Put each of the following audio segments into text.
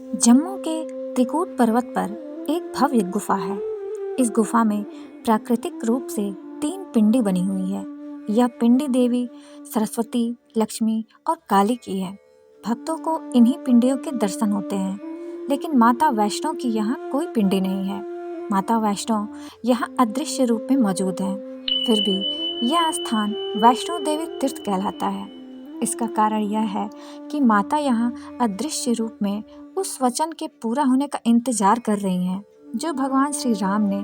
जम्मू के त्रिकूट पर्वत पर एक भव्य गुफा है। इस गुफा में प्राकृतिक रूप से 3 पिंडी बनी हुई है। यह पिंडी देवी सरस्वती, लक्ष्मी और काली की है। भक्तों को इन्हीं पिंडियों के दर्शन होते हैं, लेकिन माता वैष्णो की यहाँ कोई पिंडी नहीं है। माता वैष्णो यहाँ अदृश्य रूप में मौजूद है। फिर भी यह स्थान वैष्णो देवी तीर्थ कहलाता है। इसका कारण यह है कि माता यहाँ अदृश्य रूप में उस वचन के पूरा होने का इंतजार कर रही हैं, जो भगवान श्री राम ने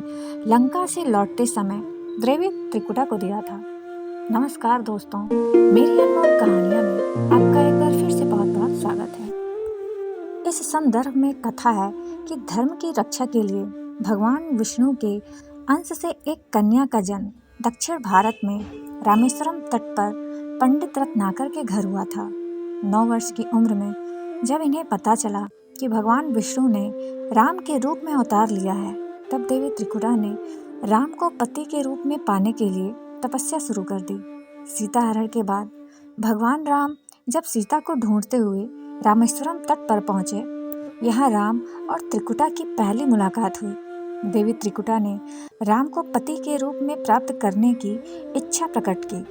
लंका से लौटते समय देवी त्रिकुटा को दिया था। नमस्कार दोस्तों, मेरी अनमोल कहानियाँ में आपका एक बार फिर से बहुत बहुत स्वागत है। इस संदर्भ में कथा है कि धर्म की रक्षा के लिए भगवान विष्णु के अंश से एक कन्या का जन्म दक्षिण भारत में रामेश्वरम तट पर पंडित रत्नाकर के घर हुआ था। 9 वर्ष की उम्र में जब इन्हें पता चला कि भगवान विष्णु ने राम के रूप में अवतार लिया है, तब देवी त्रिकुटा ने राम को पति के रूप में पाने के लिए तपस्या शुरू कर दी। सीता हरण के बाद भगवान राम जब सीता को ढूंढते हुए रामेश्वरम तट पर पहुंचे, यहाँ राम और त्रिकुटा की पहली मुलाकात हुई। देवी त्रिकुटा ने राम को पति के रूप में प्राप्त करने की इच्छा प्रकट की।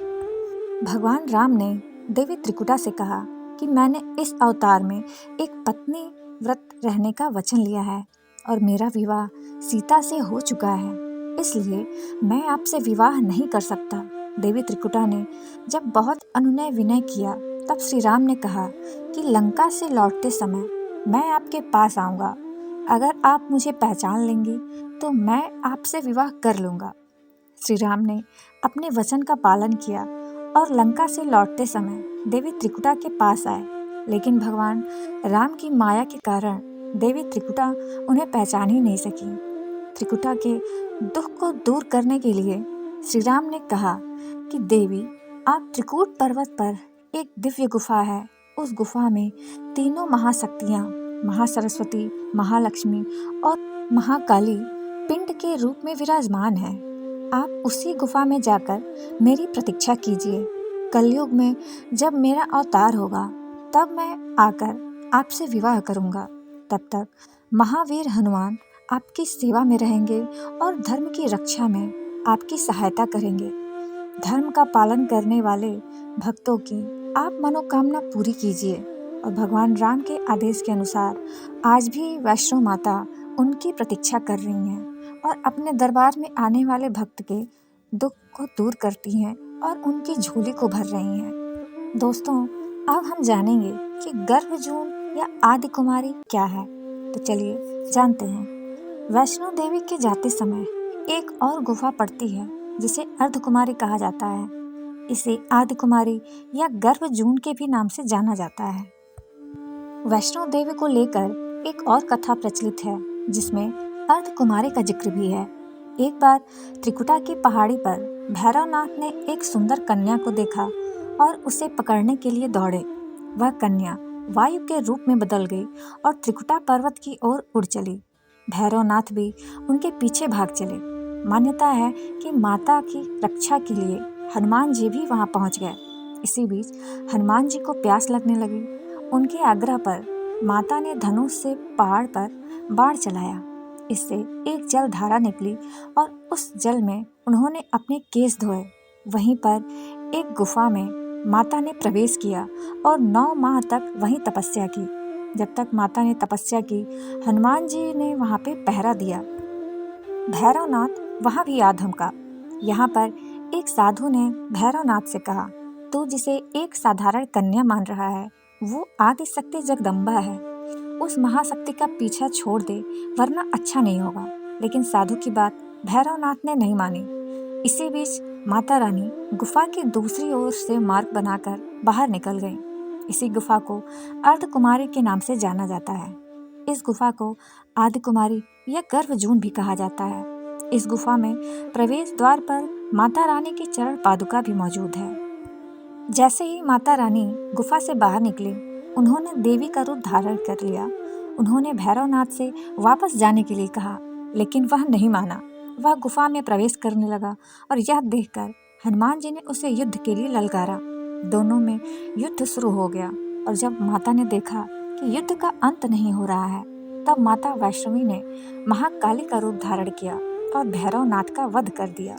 भगवान राम ने देवी त्रिकुटा से कहा कि मैंने इस अवतार में एक पत्नी व्रत रहने का वचन लिया है और मेरा विवाह सीता से हो चुका है, इसलिए मैं आपसे विवाह नहीं कर सकता। देवी त्रिकुटा ने जब बहुत अनुनय विनय किया, तब श्री राम ने कहा कि लंका से लौटते समय मैं आपके पास आऊँगा। अगर आप मुझे पहचान लेंगी तो मैं आपसे विवाह कर लूँगा। श्री राम ने अपने वचन का पालन किया और लंका से लौटते समय देवी त्रिकुटा के पास आए, लेकिन भगवान राम की माया के कारण देवी त्रिकुटा उन्हें पहचान ही नहीं सकी। त्रिकुटा के दुख को दूर करने के लिए श्री राम ने कहा कि देवी, आप त्रिकूट पर्वत पर एक दिव्य गुफा है। उस गुफा में तीनों महाशक्तियाँ महासरस्वती, महालक्ष्मी और महाकाली पिंड के रूप में विराजमान हैं। आप उसी गुफा में जाकर मेरी प्रतीक्षा कीजिए। कलयुग में जब मेरा अवतार होगा, तब मैं आकर आपसे विवाह करूंगा। तब तक महावीर हनुमान आपकी सेवा में रहेंगे और धर्म की रक्षा में आपकी सहायता करेंगे। धर्म का पालन करने वाले भक्तों की आप मनोकामना पूरी कीजिए। और भगवान राम के आदेश के अनुसार आज भी वैष्णो माता उनकी प्रतीक्षा कर रही हैं और अपने दरबार में आने वाले भक्त के दुख को दूर करती हैं और उनकी झोली को भर रही हैं। दोस्तों, अब हम जानेंगे कि गर्भजून या आदि कुमारी क्या है। तो चलिए जानते हैं। वैष्णो देवी के जाते समय एक और गुफा पड़ती है, जिसे अर्धकुमारी कहा जाता है। इसे आदि कुमारी या गर्भजून के भी नाम से जाना जाता है। वैष्णो देवी को लेकर एक और कथा प्रचलित है, जिसमें अर्धकुमारी का जिक्र भी है। एक बार त्रिकुटा की पहाड़ी पर भैरवनाथ ने एक सुंदर कन्या को देखा और उसे पकड़ने के लिए दौड़े। वह कन्या वायु के रूप में बदल गई और त्रिकुटा पर्वत की ओर उड़ चली। भैरवनाथ भी उनके पीछे भाग चले। मान्यता है कि माता की रक्षा के लिए हनुमान जी भी वहां पहुंच गए। इसी बीच हनुमान जी को प्यास लगने लगी। उनके आग्रह पर माता ने धनुष से पहाड़ पर बाण चलाया। इससे एक जल धारा निकली और उस जल में उन्होंने अपने केस धोए। वहीं पर एक गुफा में माता ने प्रवेश किया और 9 माह तक वहीं तपस्या की। जब तक माता ने तपस्या की, हनुमान जी ने वहां पे पहरा दिया। भैरवनाथ वहां भी आ धमका। यहाँ पर एक साधु ने भैरवनाथ से कहा, तू जिसे एक साधारण कन्या मान रहा है, वो आदि शक्ति जगदम्बा है। उस महाशक्ति का पीछा छोड़ दे, वरना अच्छा नहीं होगा। लेकिन साधु की बात भैरवनाथ ने नहीं मानी। इसी बीच माता रानी गुफा की दूसरी ओर से मार्ग बनाकर बाहर निकल गई। इसी गुफा को अर्धकुमारी के नाम से जाना जाता है। इस गुफा को आदि कुमारी या गर्भजून भी कहा जाता है। इस गुफा में प्रवेश द्वार पर माता रानी की चरण पादुका भी मौजूद है। जैसे ही माता रानी गुफा से बाहर निकली, उन्होंने देवी का रूप धारण कर लिया। उन्होंने भैरवनाथ से वापस जाने के लिए कहा, लेकिन वह नहीं माना। वह गुफा में प्रवेश करने लगा और यह देखकर हनुमान जी ने उसे युद्ध के लिए ललकारा। दोनों में युद्ध शुरू हो गया और जब माता ने देखा कि युद्ध का अंत नहीं हो रहा है, तब माता वैष्णवी ने महाकाली का रूप धारण किया और भैरवनाथ का वध कर दिया।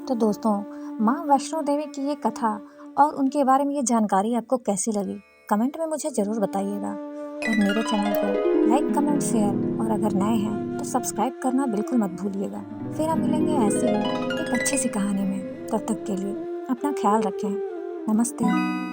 तो दोस्तों, माँ वैष्णो देवी की ये कथा और उनके बारे में ये जानकारी आपको कैसी लगी, कमेंट में मुझे ज़रूर बताइएगा। और मेरे चैनल को लाइक, कमेंट, शेयर और अगर नए हैं तो सब्सक्राइब करना बिल्कुल मत भूलिएगा। फिर हम मिलेंगे ऐसी ही एक अच्छी सी कहानी में। तब तक के लिए अपना ख्याल रखें। नमस्ते।